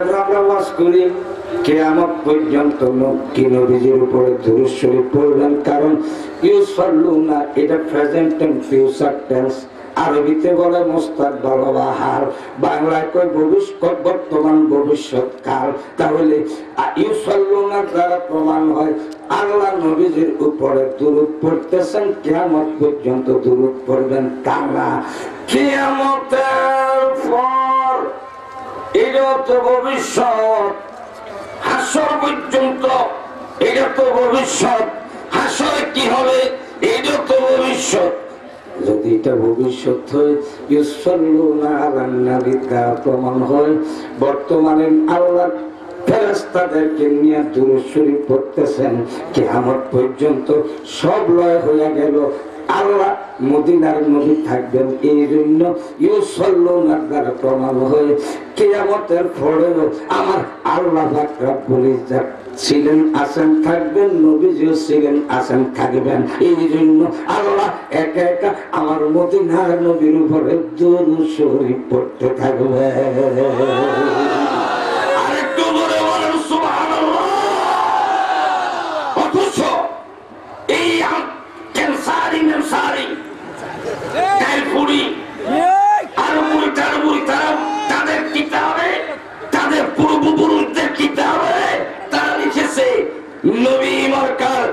আমরা ওয়াজ করি কিয়ামত পর্যন্ত নবী নবীজির উপরে দুরূদ শরীফ পড়বেন, কারণ ইউসাল্লুনা এটা প্রেজেন্ট টেন্স ফিউচার টেন্স, আরবিতে বলে মুস্তাকবাল ওয়া হাল, বাংলায় কয় ভবিষ্যৎ বর্তমান ভবিষ্যৎ কাল। তাহলে ইউসাল্লুনা দ্বারা প্রমাণ হয় আল্লাহ নবীজির উপরে দুরূদ পড়তেছেন, কিয়ামত পর্যন্ত দুরূদ পড়বেন তারা। কিয়ামতের পর এটা তো ভবিষ্যৎ, হাসর পর্যন্ত এটা তো ভবিষ্যৎ, হাসরে কি হবে এটা তো ভবিষ্যৎ। যদি এটা ভবিষ্যৎ হয় ইউসাল্লুনা আলান নবী দ্বারা প্রমাণ হয় বর্তমানে আল্লাহ ফেরেশতাদেরকে নিয়ে দুরূদ শরীফ পড়তেছেন, কিয়ামত পর্যন্ত সব লয় হয়ে গেল, আল্লাহ মদিনার নবী থাকবেন, এই জন্য ইউসাল্লুনা দ্বারা প্রমাণ হয় কিয়ামতের পরেও আমার আল্লাহ পাক রব্বুল ইজ্জত ছিলেন আছেন থাকবেন, নবীজিও ছিলেন আছেন থাকবেন, এই জন্য আল্লাহ একা একা আমার মদিনার নবীর উপরে দুরূদ শরীফ পড়তে থাকবে। আরেকটু জোরে বলেন সুবহানাল্লাহ। অথচ এই ক্যান্সারি মেমসারি ডাইফুরি আর মুড়ি টারবুরি তারা তাদের কিতাবে তাদের পূর্বপুরুষদের কিতাবে তারা লিখেছে নবী মার্কার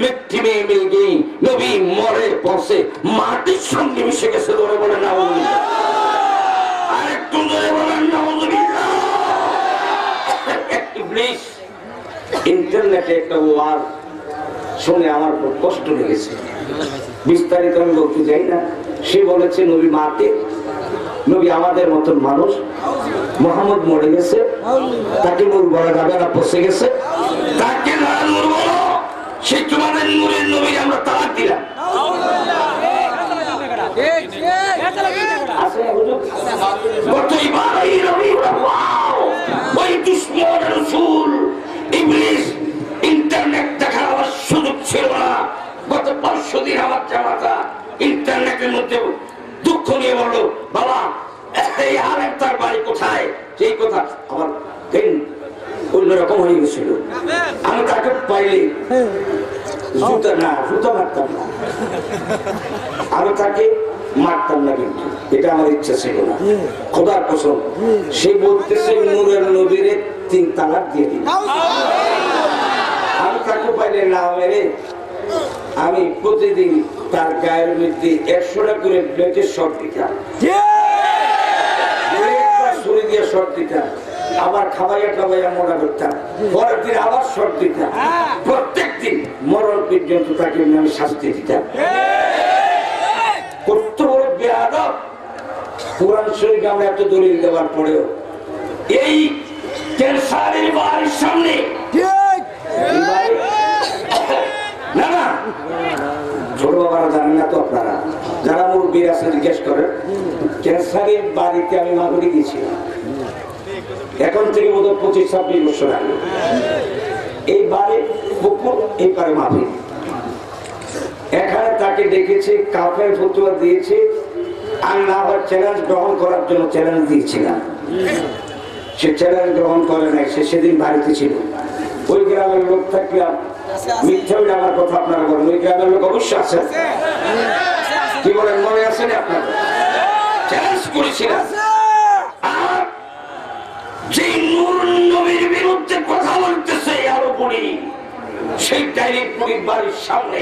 মিট্টি মে মিল গই, নবী মরে পৌঁছে মাটির সঙ্গে মিশে গেছে। ধরে বলে নাউজুবিল্লাহ, আরেকটু ধরে বলেন নাউজুবিল্লাহ। ইবলিস ইন্টারনেটে একটা ওয়াজ শুনে আমার খুব কষ্ট লেগেছে, বিস্তারিত আমি বলতে চাই না। সে বলেছে নবী মাটি, নবী আমাদের মতন মানুষ, মুহাম্মদ মরে গেছে, তাকে নূর বলা যাবে না, পচে গেছে, তাকে নূর বলো, সে তোমাদের নূরের নবী আমরা তালাক দিলাম। ইন্টারনেট দেখার আমার সুযোগ ছিল না। গত 500 দিন আমার জামাতা ইন্টারনেটের মধ্যে দুঃখ নিয়ে বললো, বাবা এই আলেম তার বাড়ি কোথায়, সেই কথা আমার অন্যরকম হয়ে গেছিল। আমি তাকে পাইলে জুতা মারতাম না, আমি তাকে মারতাম না, কিন্তু এটা আমার ইচ্ছা ছিল না, খোদার কসম। সে বলতেছে নূরের নবীর 3 তালাক দিয়ে দিন। আমি তাকে পাইলে না মেরে আমি প্রতিদিন তার গায়ের মধ্যে 100টা করে ব্লেডের শট দিতাম, ছুরি দিয়ে শট দিতাম, আবার খাবাইয়া মোটা করতাম, পরের দিন আবার শট দিতাম, প্রত্যেক দিন মরণ পর্যন্ত তাকে আমি শাস্তি দিতাম। কত বড় বেয়াদব! কোরআন শরীফে আমরা এত দলিল দেওয়ার পরেও এই ক্যান্সারের বাড়ির সামনে না না ছোট বাবারা জানেন না তো, আপনারা যারা মুরব্বীর আছে জিজ্ঞেস করেন, ক্যান্সারের বাড়িতে আমি মাগুরি গেছিলাম, এখন থেকে বোধ 25-26 বছর আগে। এই বাড়ি পুকুর, এই পারে মাফি, এখানে তাকে ডেকেছে, কাফের ফতোয়া দিয়েছে, আর না হয় চ্যালেঞ্জ গ্রহণ করার জন্য চ্যালেঞ্জ দিয়েছিলাম। সে চ্যালেঞ্জ গ্রহণ করে নাই, সে সেদিন বাড়িতে ছিল। ওই গ্রামের লোক থাকলে মিথ্যা আমার কথা আপনারা বলেন, ওই গ্রামের লোক অবশ্যই আছে, কি বলেন, মনে আছে না আপনার? চ্যালেঞ্জ করেছিলাম। যে নূর নবীর বিরুদ্ধে কথা বলতেছে আরো পড়ি, সেই ডাইরেক্ট বাড়ির সামনে,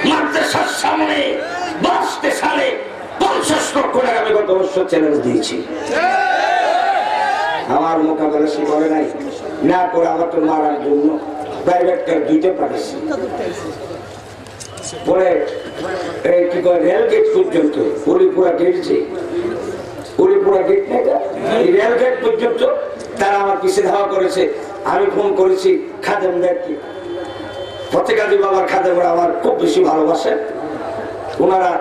মাদ্রাসার সামনে, বাস স্টেশনে 50 লক্ষ টাকা আমি গত বছর চ্যালেঞ্জ দিয়েছি। আমার মোকাবেলা সে করে নাই, না করে আমার তো মারার জন্য প্রাইভেট কার 2টা পাঠিয়েছি। পরে কি করে রেলগেট পর্যন্ত, হরিপুরা গেট, যে হরিপুরা গেট নেই, এই রেলগেট পর্যন্ত তারা আমার পিছিয়ে ধাওয়া করেছে। আমি ফোন করেছি খাদেমদেরকে, ফতেগাজী বাবার খাদেমরা আমার খুব বেশি ভালোবাসেন, ওনারা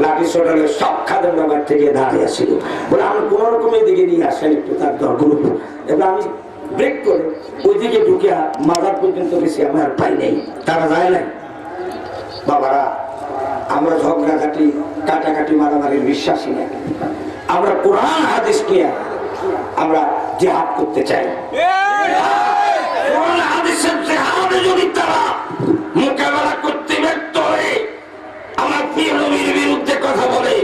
লাঠি সোটালে সব খাদেমরা বাড়ি থেকে দাঁড়িয়ে আসছিল, বলে আমি কোন রকম দিকে নিয়ে আসেন একটু তার গ্রুপ। এবার আমি ব্রেক করে ওইদিকে ঢুকে মাজার পর্যন্ত গেছি, আমি আর পাই নাই, তারা যায় নাই। বাবারা, আমরা ঝগড়াঘাটি কাটাকাটি মারামারির বিশ্বাসী না, আমরা কোরআন হাদিস নিয়ে আমরা জিহাদ করতে চাই। কোরআন হাদিসের জিহাদে যদি তারা মোকাবেলা করতে ব্যর্থ হয়ে আমার প্রিয় নবীর বিরুদ্ধে কথা বলে,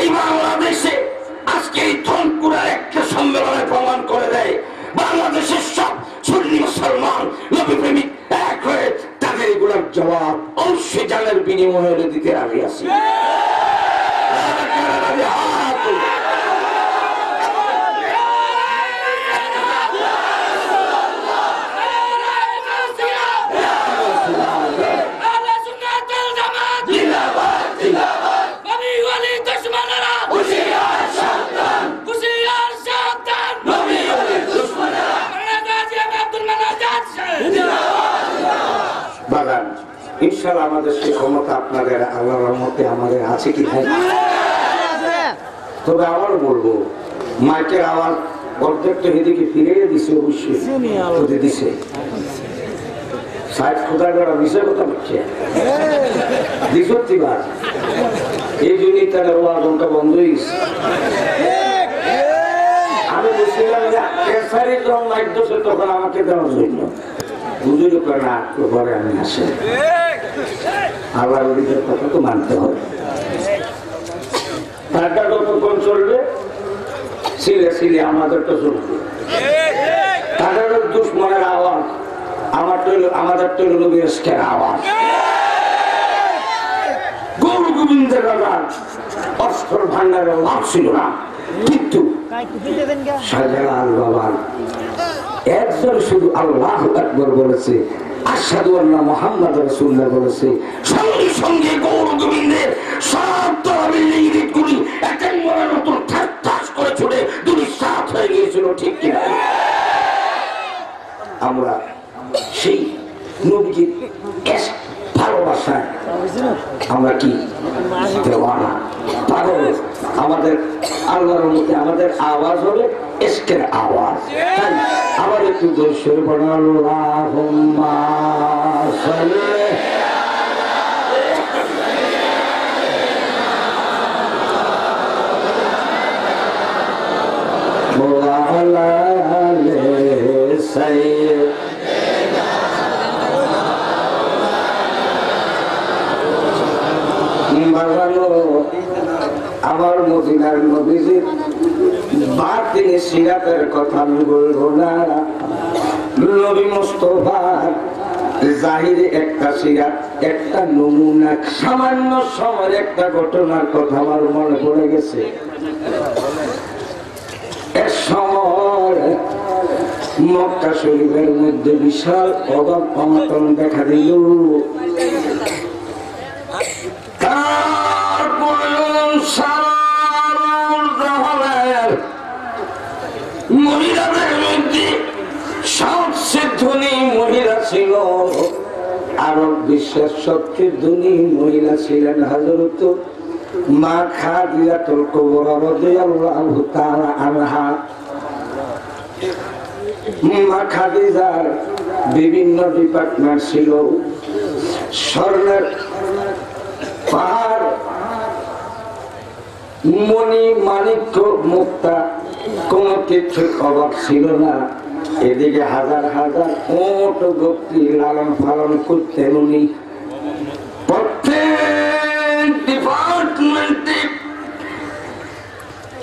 এই বাংলাদেশে আজকে এই থনপুরার একটা সম্মেলনে প্রমাণ করে দেয় বাংলাদেশের সব সুন্নি মুসলমান নবী প্রেমিক এক হয়ে তাদের এগুলোর জবাব অবশ্যই জানের বিনিময়ে দিতে রাজি আছি। ইনশাআল্লাহ আমাদের সেই ক্ষমতা আপনাদের আল্লাহর রহমতে আমাদের আছে কি ভাই? তবে আবারও বলবো, মাইকের আওয়াজ অর্ধেক তো এদিকে ফিরে দিছে, অবশ্যই যদি দিছে সাইড খোদা করা বিষয় কথা বলছে দ্বিতীয়বার, এই জন্যই তার আওয়াজটা বন্ধ হয়েছে। আমি বলছিলাম যখন মাইক দোষে তখন আমাকে দেওয়ার জন্য বুঝলি না পরে আমি আসে আল্লাহ নবীর কথা তো মানতে হবে। তারটা যতক্ষণ চলবে সিলে সিলে আমাদের তো চলবে। তাদের দুশ্মনের আওয়াজ আমাদের তৈল নবীর আওয়াজ, গৌর গোবিন্দের অস্ত্র ভান্ডারের অভাব ছিল না, কিন্তু শাহজালাল বাবার একজন শুধু আল্লাহু আকবার বলেছে, আশহাদু আন্না মুহাম্মাদ রাসূলুল্লাহ বলেছে, সঙ্গে সঙ্গে গৌর গোবিন্দের সব তহবিল ইংরেজগুলি একটা মরার মতো ঠাস ঠাস করে ছুটে দুনিশ্বাস হয়ে গিয়েছিল, ঠিক কিনা? আমরা সেই নবীকে ভালোবাসায় আমরা কি দেওয়ানা পাগল। আমাদের আল্লাহর মধ্যে আমাদের আওয়াজ হবে ইশকের আওয়াজ। আবার একটু দর্শন পড়ো, আল্লাহুম্মা সাল্লি আলা সাইয়্যিদ আমার মদিনার নবীজির বাতিনি সিরাতের কথা আমি বলবো না। নবী মুস্তাফার জাহিরে একটা সিরাত, একটা নমুনা, সামান্য সময়ের একটা ঘটনার কথা আমার মনে পড়ে গেছে। এক সময় মক্কা শরীফের মধ্যে বিশাল অভাব অনটন দেখা দিল। মহিলাদের মধ্যে সবচেয়ে ধনী মহিলা ছিল, আরব বিশ্বের সবচেয়ে ধনী মহিলা ছিলেন হযরত মা খাদিজাতুল কুবরা রাদিয়াল্লাহু তাআলা আনহা। মা খাদিজার বিভিন্ন ডিপার্টমেন্ট ছিল, স্বর্ণের পাহাড়, মণি মাণিক্য মুক্তা, কোন কিছুর অভাব ছিল না। এদিকে হাজার হাজার ওট গোপী লালন পালন করতেন উনি। প্রত্যেক ডিপার্টমেন্টে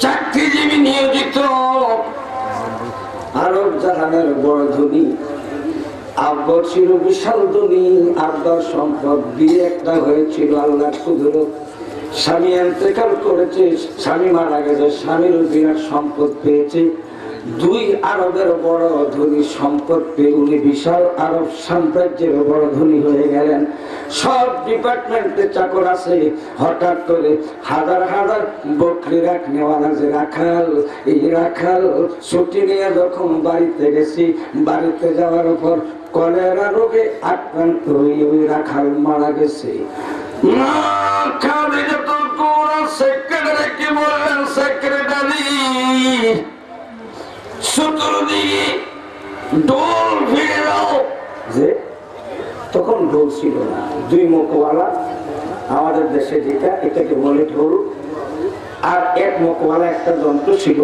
চাকরিজীবী নিয়োজিত। আরব জাহানের বড় ধনী আব্বর ছিল বিশাল ধনী, আব্বার সম্পদ দিয়ে একটা হয়েছিল আল্লাহর কুদরত। স্বামী ইন্তেকাল করেছে, স্বামী মারা গেছে, স্বামীর বিরাট সম্পদ পেয়েছে। দুই আরবের বড় ধনী সম্পদ পেয়ে উনি বিশাল আরব সাম্রাজ্যের বড় ধনী হয়ে গেলেন। সব ডিপার্টমেন্টে চাকর আছে। হঠাৎ করে হাজার হাজার বকরি রাখনেওয়ালা যে রাখাল, এই রাখাল ছুটি নিয়ে যখন বাড়িতে গেছি, বাড়িতে যাওয়ার পর কলেরা রোগে আক্রান্ত হয়ে ওই রাখাল মারা গেছে। তখন ঢোল ছিল না, দুই মুখওয়ালা আমাদের দেশে যেটা, এটাকে বলে ঢোল। আর এক মুখওয়ালা একটা যন্ত্র ছিল,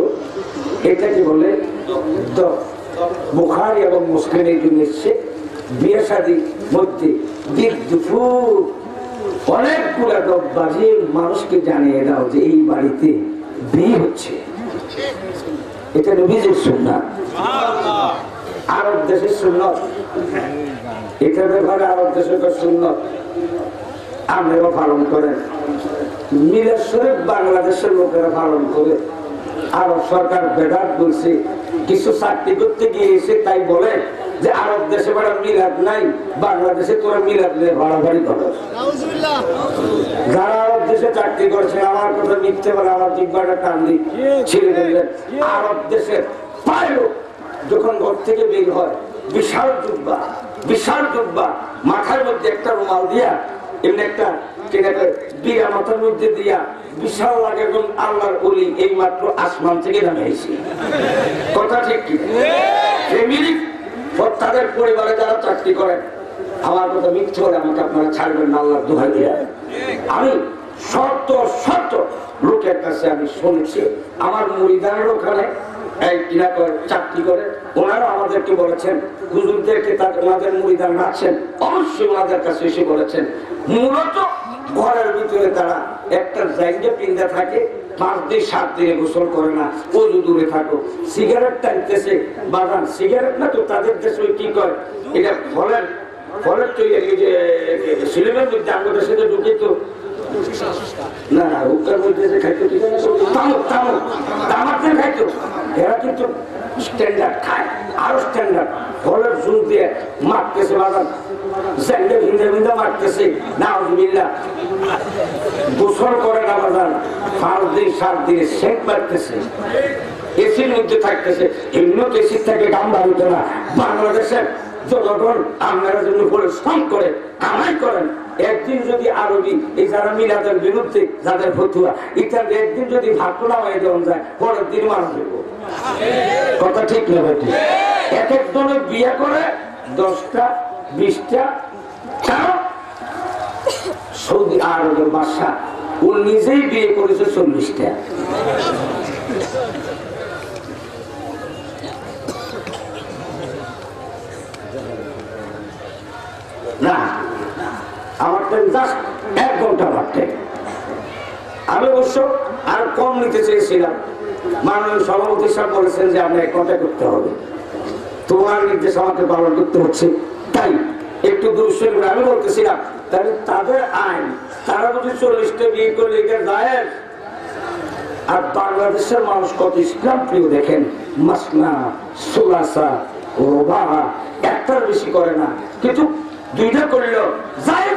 এটাকে বলে বুখারী এবং মুসলিমে এসেছে বিয়ে শাদীর মধ্যে দিন দুপুর অনেকগুলা বাজে মানুষকে জানিয়ে দাও যে এই বাড়িতে বিয়ে হচ্ছে। এটা নবীজির সুন্নাত, আরব দেশের সুন্নাত। এটা ব্যাপারে আরব দেশের সুন্নাত আপনারা পালন করেন। মিলাদ শরীফ বাংলাদেশের লোকেরা পালন করে। আরব সরকার বেদাত বলছে, কিছু চাকরি করতে গিয়েছে তাই বলে যে আরব দেশে বেড়া মিলাদ নাই, বাংলাদেশে তোরা মিলাদ নিয়ে বাড়াবাড়ি করো। যারা আরব দেশে চাকরি করছেন আমার কথা মিথ্যে বলে আমার জিব্বাটা টান দিই ছেড়ে দিলেন। আরব দেশের পাইলট যখন ঘর থেকে বের হয় বিশাল জুব্বা মাথার মধ্যে একটা রুমাল দিয়া এমনি একটা বিয়া মাথার মধ্যে দিয়া বিশাল লাগে এবং আল্লাহর ওলি এই মাত্র আসমান থেকে নামে এসে। কথা ঠিক কি? ফ্যামিলি তাদের পরিবারে যারা চাকরি করেন আমার কথা মিথ্যে হলে আমাকে আপনারা ছাড়বেন না, আল্লাহর দোহাই দিয়া। আমি শত লোকের কাছে আমি শুনেছি, আমার মুরিদানের ওখানে চাকরি করে ওনারা আমাদেরকে বলেছেন, হুজুরদেরকে ওনাদের মুরিদান আছেন অবশ্যই ওনাদের কাছে এসে বলেছেন মূলত ঘরের ভিতরে তারা একটা জায়গা পিন্দা থাকে, 5 দিন 7 দিনে গোসল করে না, ওজু দূরে থাকো। সিগারেট টানতেছে বাগান, সিগারেট না তো তাদের দেশে কি করে এটা ফলের তৈরি যে সিলেমের মধ্যে আমাদের সাথে ঢুকে তো না হুক্কার মধ্যে যে খাইতো তামাকের খাইতো, এরা কিন্তু স্ট্যান্ডার্ড খায়, আরো স্ট্যান্ডার্ড ফলের জুল দিয়ে মারতেছে বাগান, স্যান্ডে ভিন্দা মারতেছে নাউজুবিল্লাহ, গোসল করে না বাগান, 5 দিন 7 দিনে সেন্ট মারতেছে, এসির মধ্যে থাকতেছে। এমনি তো এসির থেকে গাম বাড়িত না। বাংলাদেশের জনগণ আপনারা জন্য পরিশ্রম করে কামাই করেন, একদিন যদি আরবি এই যারা মিলাদের বিরুদ্ধে যাদের ফতুয়া এটা একদিন যদি ভাগ্য না হয়ে যাওয়া যায় পরের দিন মারা যাবো। কথা ঠিক না ভাই? এক একজনের বিয়ে করে 10টা 20টা, সৌদি আরবের বাদশা ও নিজেই বিয়ে করেছে 40টা। না আমার জাস্ট 1 ঘন্টা লাগবে। আমি অবশ্য আর কম নিতে চেয়েছিলাম, মাননীয় সভাপতি সাহেব বলেছেন যে আমরা 1 ঘন্টা করতে হবে, তোমার নির্দেশ আমাকে পালন করতে হচ্ছে, তাই একটু দুরূদ আমি বলতেছিলাম তাহলে তাদের আইন তারা যদি 40টা বিয়ে করলে এটা যায়। আর বাংলাদেশের মানুষ কত ইসলাম প্রিয় দেখেন, মাসনা সুলাসা রুবা একটার বেশি করে না, কিন্তু 2টা করলেও যায়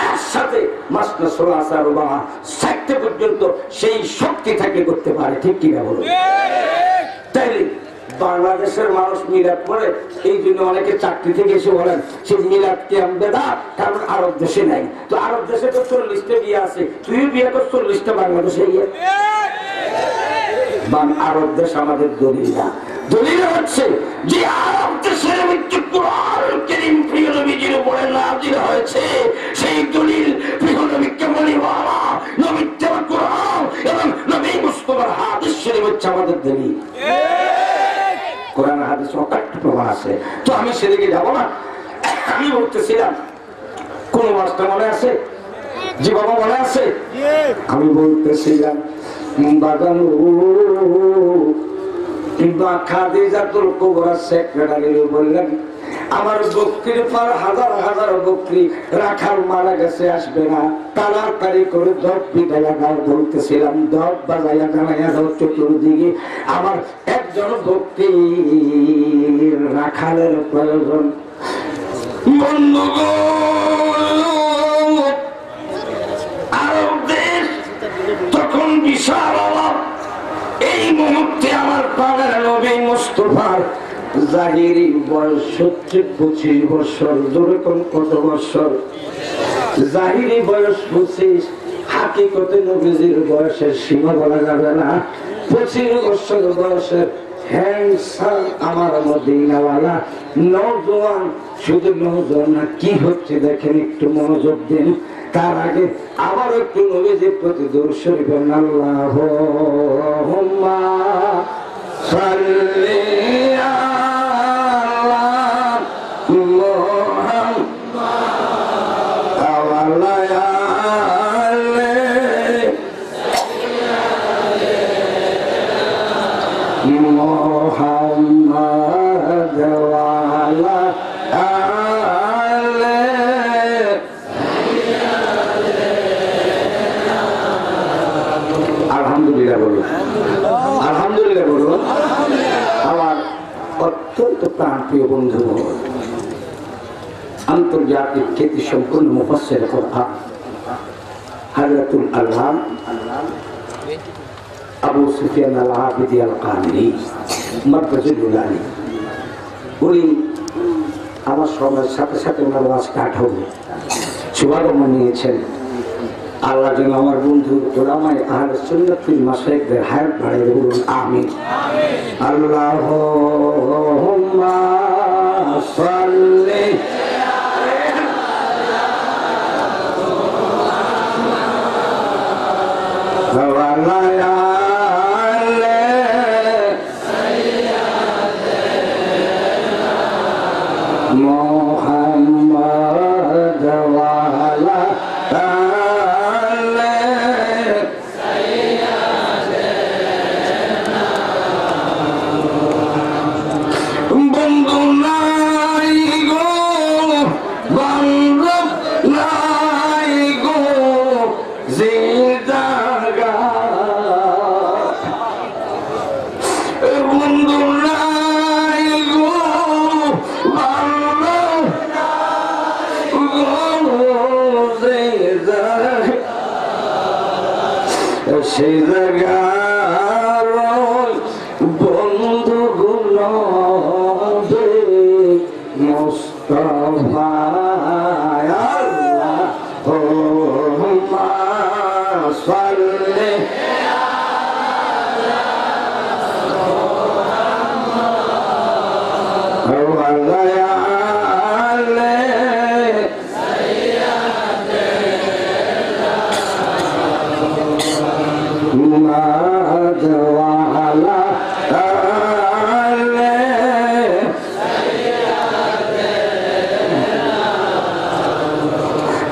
একসাথে মাসনা সুলাসা রুবা 60টা পর্যন্ত সেই শক্তি থাকে করতে পারে। ঠিক কিনা বলুন? তাইলে বাংলাদেশের মানুষ মিলাদ পড়ে, এই জন্য অনেকে চাকরি থেকে এসে বলেন সে মিলাদ কেমন বেদাত, কারণ আরব দেশে নাই। তো আরব দেশে তো 40টা বিয়ে আছে, তুইও বিয়ে কর 40টা বাংলাদেশে গিয়ে। আরব দেশ আমাদের দলিল না, দলিল হচ্ছে যে আরব দেশের মধ্যে কুরআন কারীম প্রিয় নবীজির উপরে নাযিল হয়েছে, সেই দলিল প্রিয় নবীকে বলিওয়ালা নবীর দেওয়া কুরআন এবং নবী মুস্তাফার হাদিস শরীফ হচ্ছে আমাদের দলিল। কোরআন হাদিস অকাট্য প্রমাণ আছে, তো আমি সেদিকে যাবো না। আমি বলতেছিলাম কোন মাসটা মনে আছে? জি বাবা মনে আছে? আমি বলতেছিলাম বাগানো খাদিজাতুল কুবরা সেক্রেটারি বললেন আমার বকরির পর হাজার হাজার বকরি রাখাল মারা গেছে, আসবে না, তাড়াতাড়ি করে দপ পিটাইয়া দাও। বলতেছিলাম দপ বাজাইয়া দাঁড়াইয়া দাও চতুর্দিকে, আমার একজন বকরি রাখালের প্রয়োজন। আরব দেশ তখন বিশাল অভাব। এই মুহূর্তে আমার প্রাণের নবী মুস্তাফার জাহিরি বয়স হচ্ছে 25 বছর। যেরকম কত বছর? জাহিরি বয়স 25, হাকিকতে নবীজির বয়সের সীমা বলা যাবে না। 25 বছর বয়সের হ্যান্ডসাম আমার মদিনাওয়ালা নওজোয়ান, শুধু নওজোয়ান না, কি হচ্ছে দেখেন, একটু মনোযোগ দিন। তার আগে আবার একটু নবীজির প্রতি দরুদ শরীফ আল্লাহুম্মা সাল্লি আলা মুহাম্মাদ ওয়া আলি মুহাম্মাদ ওয়া আলা আলি। আলহামদুলিল্লাহ বলুন, আলহামদুলিল্লাহ বলুন। আমার অত্যন্ত প্রাণপ্রিয় বন্ধু, আন্তর্জাতিক খ্যাতি সম্পূর্ণ মুফাসসির কোরআন হযরতুল আল্লাম আবু সুফিয়ান আল আবিদি আল কামিলি মাদ্রাজুল আলী, উনি আমার সময়ের সাথে সাথে ওনার ওয়াজ কাঠাও শুভাগমন নিয়েছেন। আল্লাহ যেন আমার বন্ধু ওলামায়ে আহলে সুন্নাতুল মাশায়েখদের হায়াত বাড়িয়ে বলুন আমিন। আল্লাহুম্মা সাল্লি আলা মুহাম্মাদ ওয়া আলা আলি। বন্ধু নাই গো, বান্ধব নাই গো, যে জায়গা বন্ধু নাই গো, বান্ধব সে জায়গার বন্ধু গুলো মুস্তাফা আল্লাহুম্মা সাল্লি আলা আলি মুহাম্মাদ ওয়া আলা আলি।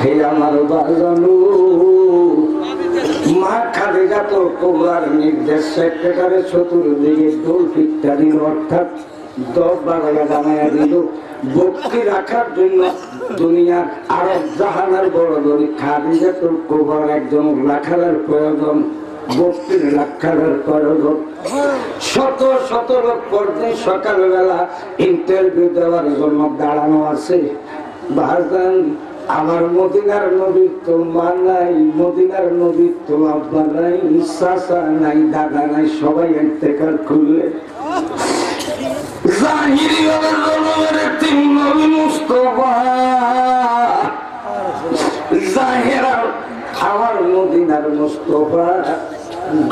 হে আমার বাজানু, মা খাদিজা তো কুবরার নির্দেশ সেক্রেটারি চতুর্দিকে দোল পিঠা দিল, অর্থাৎ 10-12 জানাইয়া দিল বক্তি রাখার জন্য। দুনিয়ার আরব জাহানের বড় ধনী খাদিজা তো কুবরার একজন রাখালের প্রয়োজন, বক্তির রাখালের প্রয়োজন। শত শত লোক পরদিন সকালবেলা ইন্টারভিউ দেওয়ার জন্য দাঁড়ানো আছে। ভাইজান, আমার মদিনার নবীর তো মা নাই, মদিনার নবীর তো আব্বা নাই, চাচা নাই, দাদা নাই, সবাই ইন্তেকাল করলে। জাহিরি ভাবে জন্মের তিন নবী মুস্তাফা, জাহেরা আমার মদিনার মুস্তাফা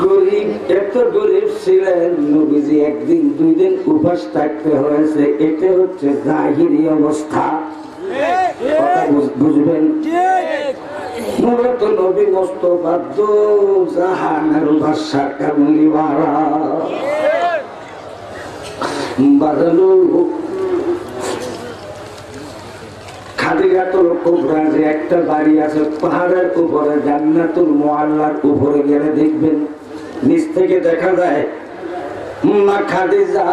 গরিব, এত গরিব ছিলেন নবীজি একদিন 2 দিন উপাস থাকতে হয়েছে। এটা হচ্ছে জাহিরি অবস্থা, কথা বুঝবেন। মূলত নবী মুস্তাফা দো জাহানের বাদশা কামলিওয়ালা। বাদলু খাদিজাতুল কুবরা যে একটা বাড়ি আছে পাহাড়ের উপরে, জান্নাতুল মুআল্লার উপরে গেলে দেখবেন নিচ থেকে দেখা যায় মা খাদিজা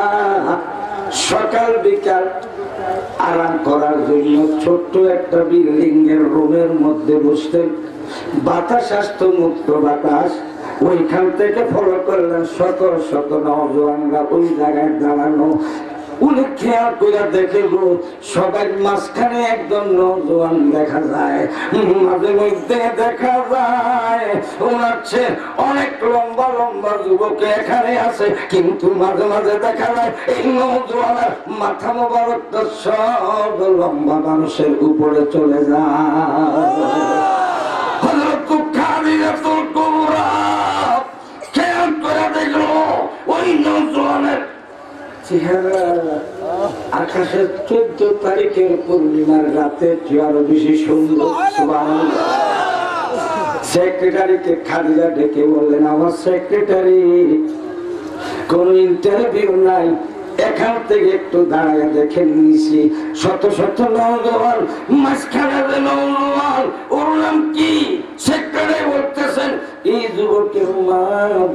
সকাল বিকাল আরাম করার জন্য ছোট্ট একটা বিল্ডিং এর রুমের মধ্যে বসতেন। বাতাস আসতো, মুক্ত বাতাস। ওইখান থেকে ফলো করলেন শত শত নওজোয়ানরা ওই জায়গায় দাঁড়ানো। উনি খেয়াল করে দেখে গো, সবাই মাঝখানে একজন নওজোয়ান দেখা যায়, মাঝে মধ্যে দেখা যায় ওনার চেয়ে অনেক লম্বা লম্বা যুবক এখানে আছে, কিন্তু মাঝে মাঝে দেখা যায় এই নওজোয়ানের মাথা মোবারকটা সব লম্বা মানুষের উপরে চলে যায়। হযরত খাদিজাতুল কুবরা খেয়াল করে দেখলো ওই নওজোয়ানের চেহারা আকাশের 14 তারিখের পূর্ণিমার রাতে আরো বেশি সুন্দর। সুবহানাল্লাহ। সেক্রেটারিকে খাদিজা ডেকে বললেন, আমার সেক্রেটারি কোন ইন্টারভিউ নাই, এখান থেকে একটু দাঁড়ায় দেখেন নিছি শত শত নওজোয়ান, মাঝখানে যে নওজোয়ান ওর নাম কি সেক্রেটারি বলতেছেন এই যুবকের মা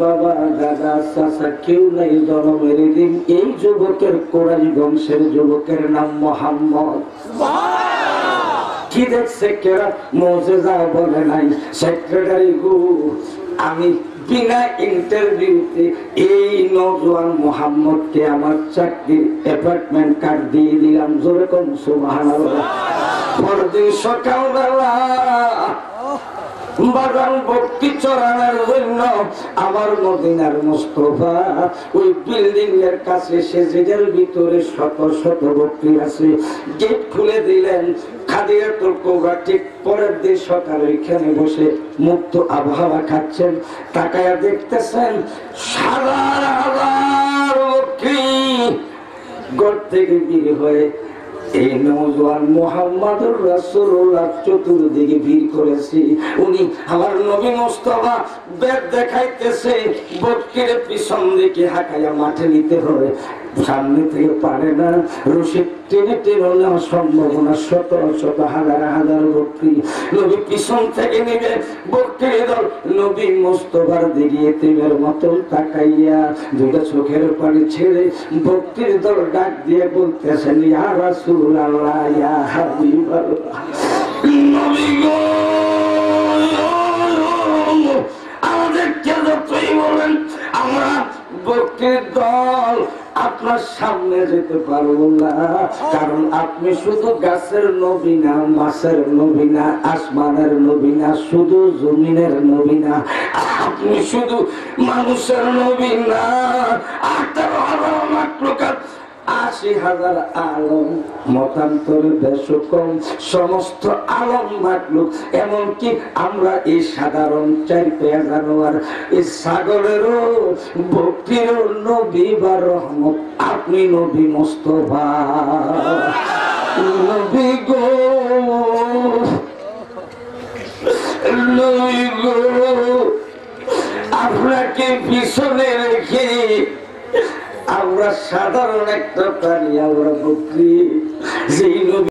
বাবা দাদা চাচা কেউ নাই জন্মের দিন, এই যুবকের কোরাইশ বংশের যুবকের নাম মোহাম্মদ। কি দেখছে কেরা মুজিজা বলে নাই সেক্রেটারি গো, আমি বিনা ইন্টারভিউতে এই নওজোয়ান মোহাম্মদকে আমার চাকরির অ্যাপয়েন্টমেন্ট কার্ড দিয়ে দিলাম। জোরে কোন সুবহানাল্লাহ। পরদিন সকালবেলা বাগান ভক্তি চড়ানোর জন্য আমার মদিনার মুস্তাফা ওই বিল্ডিং এর কাছে সেজের ভিতরে শত শত ভক্তি আছে, গেট খুলে দিলেন। খাদিজাতুল কুবরা ঠিক পরের দিন সকালে এখানে বসে মুক্ত আবহাওয়া খাচ্ছেন, তাকায়া দেখতেছেন হাজার হাজার ভক্তি ঘর থেকে বের হয়ে এই নওজোয়ান মুহাম্মদুর রাসূলুল্লাহ চতুর্দিকে ভিড় করেছে। উনি আমার নবী মুস্তাফা বেদ দেখাইতেছে, বক্কির পিছন দিকে হাঁকাইয়া মাঠে নিতে হয়, সামনে থেকে পারে না, রশিদ টেনে টেনে নেওয়া সম্ভব না, শত শত হাজার হাজার বক্রি নবী পিছন থেকে নিবে। বক্রির দল নবী মুস্তাফার দিকে এতিমের মতন তাকাইয়া দুইটা চোখের পানি ছেড়ে বক্রির দল ডাক দিয়ে বলতেছেন ইয়া রাসূলুল্লাহ ইয়া হাবিবাল্লাহ, নবী গো আমাদেরকে যতই বলেন আমরা বক্রির দল আপনার সামনে যেতে পারবো না, কারণ আপনি শুধু গাছের নবী না, মাছের নবী না, আসমানের নবী না, শুধু জমিনের নবী না, আপনি শুধু মানুষের নবী না, 18,000 মাখলুকাত 80,000 আলম মতান্তরে বেশকম সমস্ত আলম মাখলুক, এমনকি আমরা এই সাধারণ 4 পায়া জানোয়ার এই ছাগলেরও ভক্তির নবী বা রহমত আপনি নবী মুস্তাফা। নবী গো নবী গো আপনাকে পিছনে রেখে আমরা সাধারণ একটা প্রাণী, আমরা বকরি যেই নবী